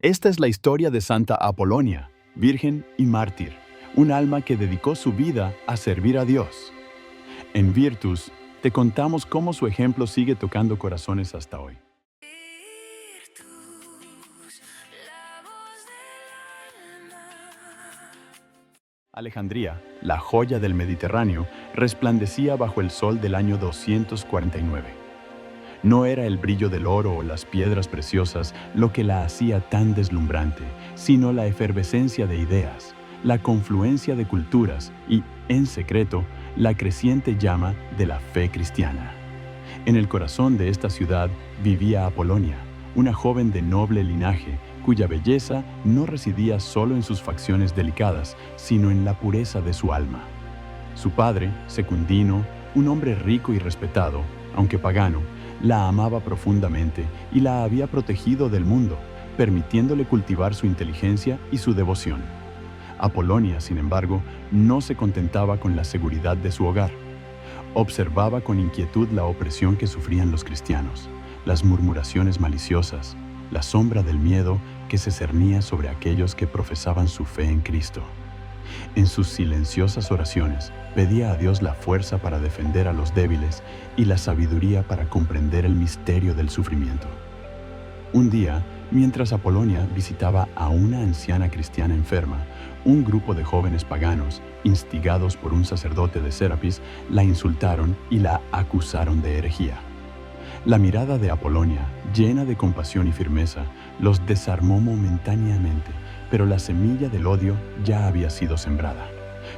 Esta es la historia de Santa Apolonia, virgen y mártir, un alma que dedicó su vida a servir a Dios. En Virtus, te contamos cómo su ejemplo sigue tocando corazones hasta hoy. Alejandría, la joya del Mediterráneo, resplandecía bajo el sol del año 249. No era el brillo del oro o las piedras preciosas lo que la hacía tan deslumbrante, sino la efervescencia de ideas, la confluencia de culturas y, en secreto, la creciente llama de la fe cristiana. En el corazón de esta ciudad vivía Apolonia, una joven de noble linaje, cuya belleza no residía solo en sus facciones delicadas, sino en la pureza de su alma. Su padre, Secundino, un hombre rico y respetado, aunque pagano, la amaba profundamente y la había protegido del mundo, permitiéndole cultivar su inteligencia y su devoción. Apolonia, sin embargo, no se contentaba con la seguridad de su hogar. Observaba con inquietud la opresión que sufrían los cristianos, las murmuraciones maliciosas, la sombra del miedo que se cernía sobre aquellos que profesaban su fe en Cristo. En sus silenciosas oraciones, pedía a Dios la fuerza para defender a los débiles y la sabiduría para comprender el misterio del sufrimiento. Un día, mientras Apolonia visitaba a una anciana cristiana enferma, un grupo de jóvenes paganos, instigados por un sacerdote de Serapis, la insultaron y la acusaron de herejía. La mirada de Apolonia, llena de compasión y firmeza, los desarmó momentáneamente, pero la semilla del odio ya había sido sembrada.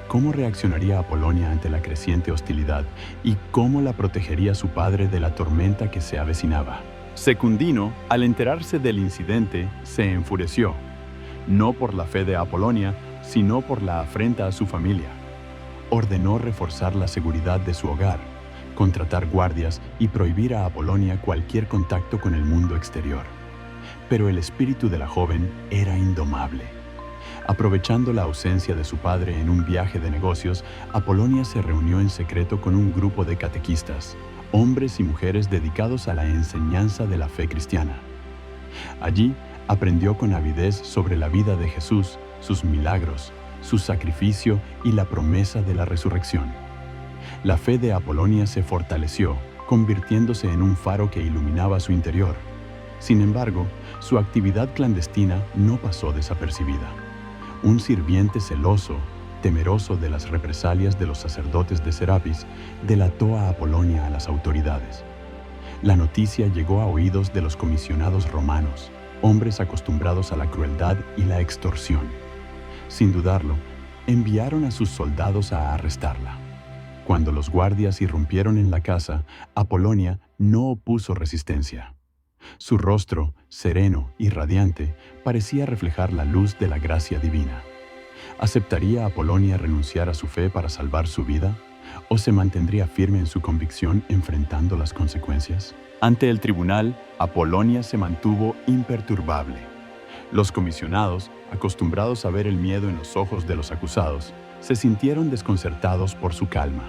¿Cómo reaccionaría Apolonia ante la creciente hostilidad y cómo la protegería su padre de la tormenta que se avecinaba? Secundino, al enterarse del incidente, se enfureció, no por la fe de Apolonia, sino por la afrenta a su familia. Ordenó reforzar la seguridad de su hogar, contratar guardias y prohibir a Apolonia cualquier contacto con el mundo exterior. Pero el espíritu de la joven era indomable. Aprovechando la ausencia de su padre en un viaje de negocios, Apolonia se reunió en secreto con un grupo de catequistas, hombres y mujeres dedicados a la enseñanza de la fe cristiana. Allí aprendió con avidez sobre la vida de Jesús, sus milagros, su sacrificio y la promesa de la resurrección. La fe de Apolonia se fortaleció, convirtiéndose en un faro que iluminaba su interior. Sin embargo, su actividad clandestina no pasó desapercibida. Un sirviente celoso, temeroso de las represalias de los sacerdotes de Serapis, delató a Apolonia a las autoridades. La noticia llegó a oídos de los comisionados romanos, hombres acostumbrados a la crueldad y la extorsión. Sin dudarlo, enviaron a sus soldados a arrestarla. Cuando los guardias irrumpieron en la casa, Apolonia no opuso resistencia. Su rostro, sereno y radiante, parecía reflejar la luz de la gracia divina. ¿Aceptaría Apolonia renunciar a su fe para salvar su vida? ¿O se mantendría firme en su convicción enfrentando las consecuencias? Ante el tribunal, Apolonia se mantuvo imperturbable. Los comisionados, acostumbrados a ver el miedo en los ojos de los acusados, se sintieron desconcertados por su calma.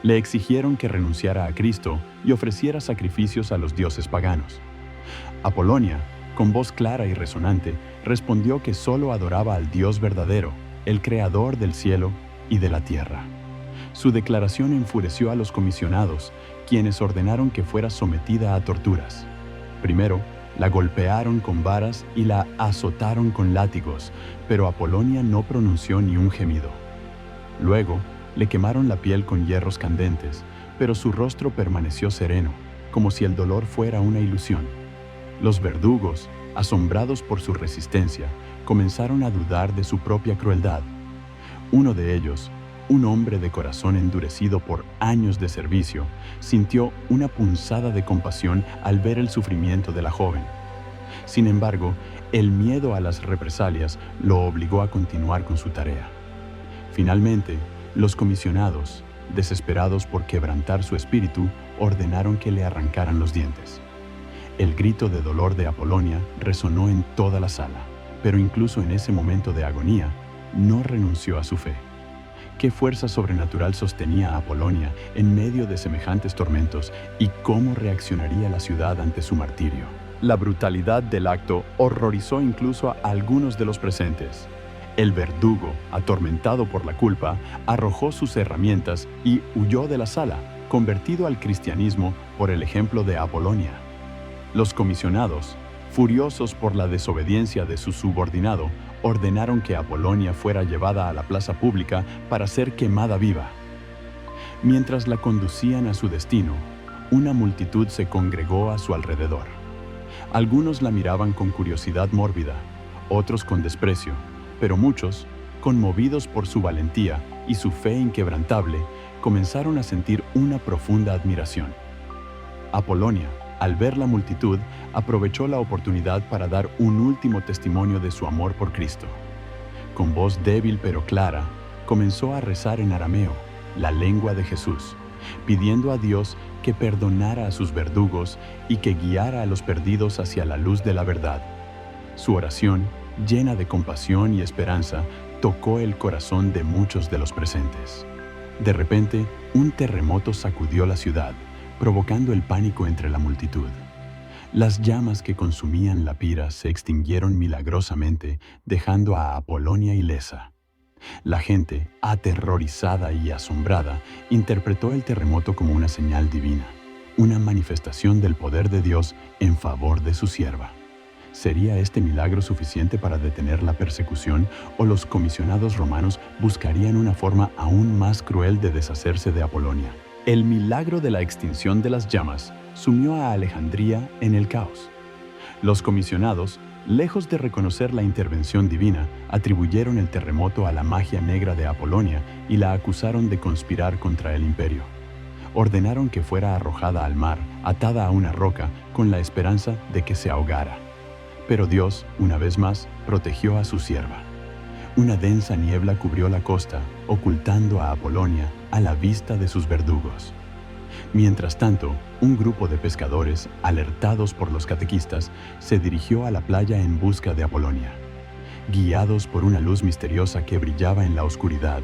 Le exigieron que renunciara a Cristo y ofreciera sacrificios a los dioses paganos. Apolonia, con voz clara y resonante, respondió que solo adoraba al Dios verdadero, el Creador del cielo y de la tierra. Su declaración enfureció a los comisionados, quienes ordenaron que fuera sometida a torturas. Primero, la golpearon con varas y la azotaron con látigos, pero Apolonia no pronunció ni un gemido. Luego, le quemaron la piel con hierros candentes, pero su rostro permaneció sereno, como si el dolor fuera una ilusión. Los verdugos, asombrados por su resistencia, comenzaron a dudar de su propia crueldad. Uno de ellos, un hombre de corazón endurecido por años de servicio, sintió una punzada de compasión al ver el sufrimiento de la joven. Sin embargo, el miedo a las represalias lo obligó a continuar con su tarea. Finalmente, los comisionados, desesperados por quebrantar su espíritu, ordenaron que le arrancaran los dientes. El grito de dolor de Apolonia resonó en toda la sala, pero incluso en ese momento de agonía, no renunció a su fe. ¿Qué fuerza sobrenatural sostenía a Apolonia en medio de semejantes tormentos y cómo reaccionaría la ciudad ante su martirio? La brutalidad del acto horrorizó incluso a algunos de los presentes. El verdugo, atormentado por la culpa, arrojó sus herramientas y huyó de la sala, convertido al cristianismo por el ejemplo de Apolonia. Los comisionados, furiosos por la desobediencia de su subordinado, ordenaron que Apolonia fuera llevada a la plaza pública para ser quemada viva. Mientras la conducían a su destino, una multitud se congregó a su alrededor. Algunos la miraban con curiosidad mórbida, otros con desprecio, pero muchos, conmovidos por su valentía y su fe inquebrantable, comenzaron a sentir una profunda admiración. Apolonia, al ver la multitud, aprovechó la oportunidad para dar un último testimonio de su amor por Cristo. Con voz débil pero clara, comenzó a rezar en arameo, la lengua de Jesús, pidiendo a Dios que perdonara a sus verdugos y que guiara a los perdidos hacia la luz de la verdad. Su oración, llena de compasión y esperanza, tocó el corazón de muchos de los presentes. De repente, un terremoto sacudió la ciudad, provocando el pánico entre la multitud. Las llamas que consumían la pira se extinguieron milagrosamente, dejando a Apolonia ilesa. La gente, aterrorizada y asombrada, interpretó el terremoto como una señal divina, una manifestación del poder de Dios en favor de su sierva. ¿Sería este milagro suficiente para detener la persecución o los comisionados romanos buscarían una forma aún más cruel de deshacerse de Apolonia? El milagro de la extinción de las llamas sumió a Alejandría en el caos. Los comisionados, lejos de reconocer la intervención divina, atribuyeron el terremoto a la magia negra de Apolonia y la acusaron de conspirar contra el imperio. Ordenaron que fuera arrojada al mar, atada a una roca, con la esperanza de que se ahogara. Pero Dios, una vez más, protegió a su sierva. Una densa niebla cubrió la costa, ocultando a Apolonia a la vista de sus verdugos. Mientras tanto, un grupo de pescadores, alertados por los catequistas, se dirigió a la playa en busca de Apolonia. Guiados por una luz misteriosa que brillaba en la oscuridad,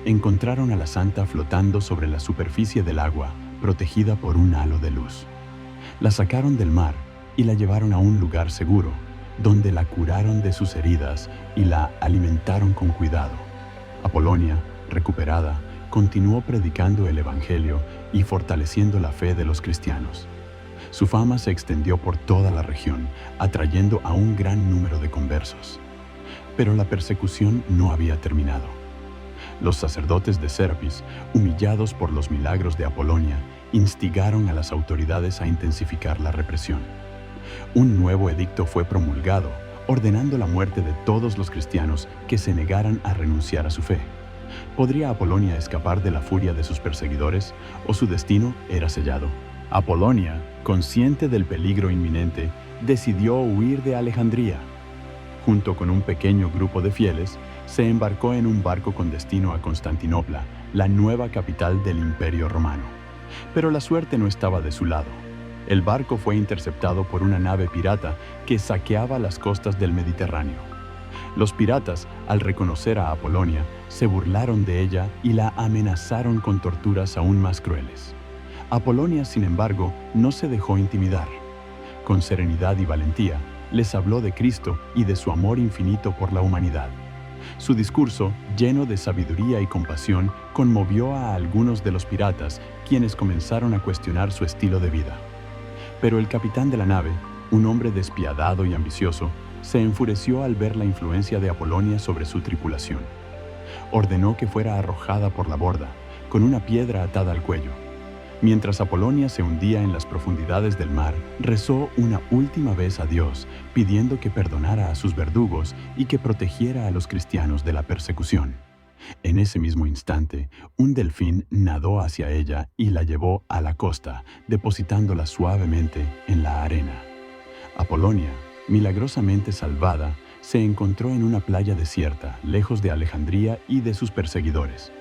encontraron a la santa flotando sobre la superficie del agua, protegida por un halo de luz. La sacaron del mar y la llevaron a un lugar seguro, donde la curaron de sus heridas y la alimentaron con cuidado. Apolonia, recuperada, continuó predicando el Evangelio y fortaleciendo la fe de los cristianos. Su fama se extendió por toda la región, atrayendo a un gran número de conversos. Pero la persecución no había terminado. Los sacerdotes de Serapis, humillados por los milagros de Apolonia, instigaron a las autoridades a intensificar la represión. Un nuevo edicto fue promulgado, ordenando la muerte de todos los cristianos que se negaran a renunciar a su fe. ¿Podría Apolonia escapar de la furia de sus perseguidores o su destino era sellado? Apolonia, consciente del peligro inminente, decidió huir de Alejandría. Junto con un pequeño grupo de fieles, se embarcó en un barco con destino a Constantinopla, la nueva capital del Imperio Romano. Pero la suerte no estaba de su lado. El barco fue interceptado por una nave pirata que saqueaba las costas del Mediterráneo. Los piratas, al reconocer a Apolonia, se burlaron de ella y la amenazaron con torturas aún más crueles. Apolonia, sin embargo, no se dejó intimidar. Con serenidad y valentía, les habló de Cristo y de su amor infinito por la humanidad. Su discurso, lleno de sabiduría y compasión, conmovió a algunos de los piratas, quienes comenzaron a cuestionar su estilo de vida. Pero el capitán de la nave, un hombre despiadado y ambicioso, se enfureció al ver la influencia de Apolonia sobre su tripulación. Ordenó que fuera arrojada por la borda, con una piedra atada al cuello. Mientras Apolonia se hundía en las profundidades del mar, rezó una última vez a Dios, pidiendo que perdonara a sus verdugos y que protegiera a los cristianos de la persecución. En ese mismo instante, un delfín nadó hacia ella y la llevó a la costa, depositándola suavemente en la arena. Apolonia, milagrosamente salvada, se encontró en una playa desierta, lejos de Alejandría y de sus perseguidores.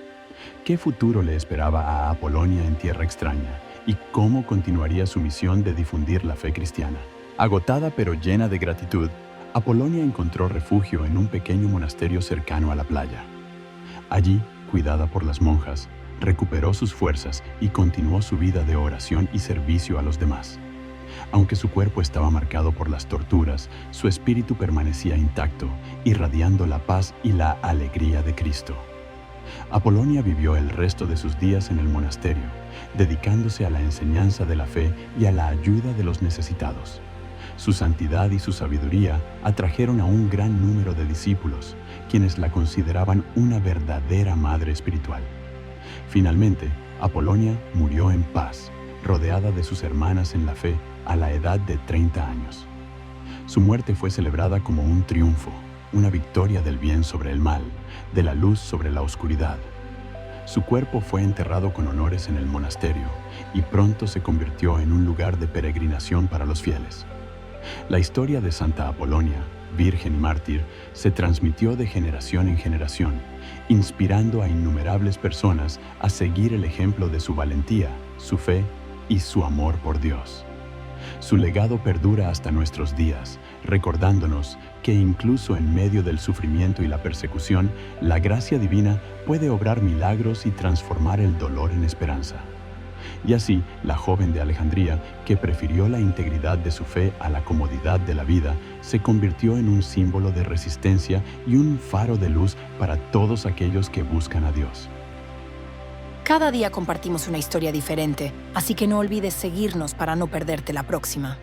¿Qué futuro le esperaba a Apolonia en tierra extraña? ¿Y cómo continuaría su misión de difundir la fe cristiana? Agotada pero llena de gratitud, Apolonia encontró refugio en un pequeño monasterio cercano a la playa. Allí, cuidada por las monjas, recuperó sus fuerzas y continuó su vida de oración y servicio a los demás. Aunque su cuerpo estaba marcado por las torturas, su espíritu permanecía intacto, irradiando la paz y la alegría de Cristo. Apolonia vivió el resto de sus días en el monasterio, dedicándose a la enseñanza de la fe y a la ayuda de los necesitados. Su santidad y su sabiduría atrajeron a un gran número de discípulos, quienes la consideraban una verdadera madre espiritual. Finalmente, Apolonia murió en paz, rodeada de sus hermanas en la fe a la edad de 30 años. Su muerte fue celebrada como un triunfo, una victoria del bien sobre el mal, de la luz sobre la oscuridad. Su cuerpo fue enterrado con honores en el monasterio y pronto se convirtió en un lugar de peregrinación para los fieles. La historia de Santa Apolonia, virgen y mártir, se transmitió de generación en generación, inspirando a innumerables personas a seguir el ejemplo de su valentía, su fe y su amor por Dios. Su legado perdura hasta nuestros días, recordándonos que incluso en medio del sufrimiento y la persecución, la gracia divina puede obrar milagros y transformar el dolor en esperanza. Y así, la joven de Alejandría, que prefirió la integridad de su fe a la comodidad de la vida, se convirtió en un símbolo de resistencia y un faro de luz para todos aquellos que buscan a Dios. Cada día compartimos una historia diferente, así que no olvides seguirnos para no perderte la próxima.